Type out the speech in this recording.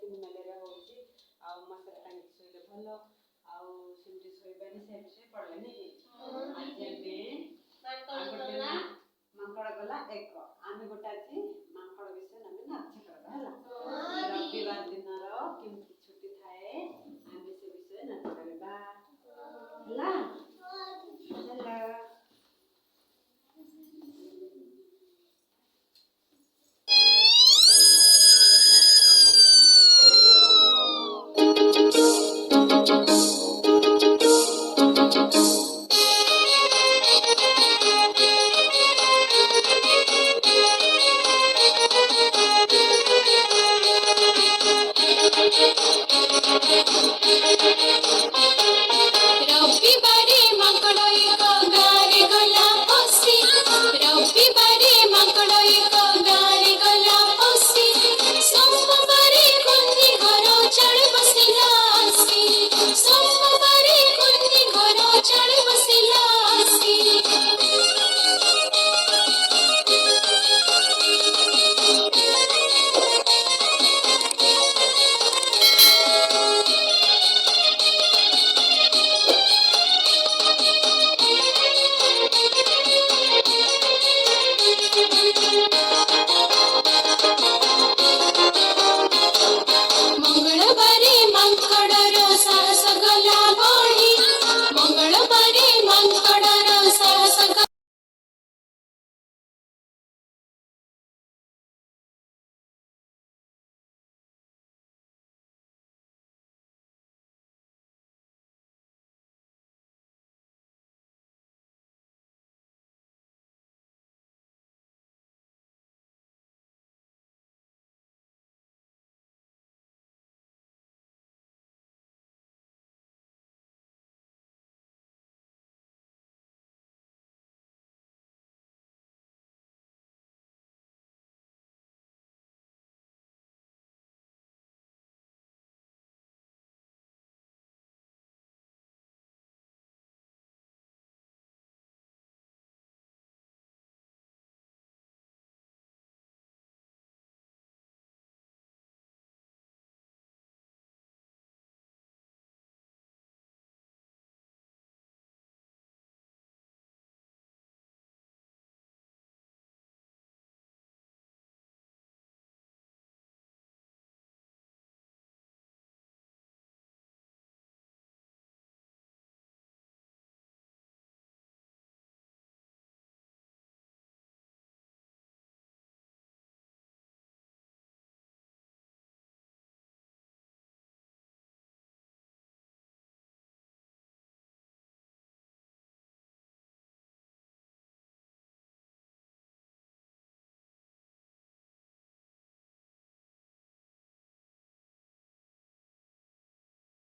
କିନ୍ତୁ ମ୍ୟାଲେରିଆ ହେଉଛି ଆଉ ମଶାରୀ ଟାଙ୍ଗିକି ଶୋଇଲେ ଭଲ ଆଉ ସେମିତି ଶୋଇବାନି ସେ ବିଷୟରେ ପଢ଼ିଲେ ନାଇଁ ଆଜି ଆମେ ମାଙ୍କଡ଼ ଗଲା ଏକ ଆମେ ଗୋଟେ ଆଜି ମାଙ୍କଡ଼ ବିଷୟରେ ଆମେ ନାଚ କରିବା ହେଲା ରବିବାର ଦିନର କେମିତି ଛୁଟି ଥାଏ ଆମେ ସେ ବିଷୟରେ ନାଚ କରିବା ହେଲା ଚାଲ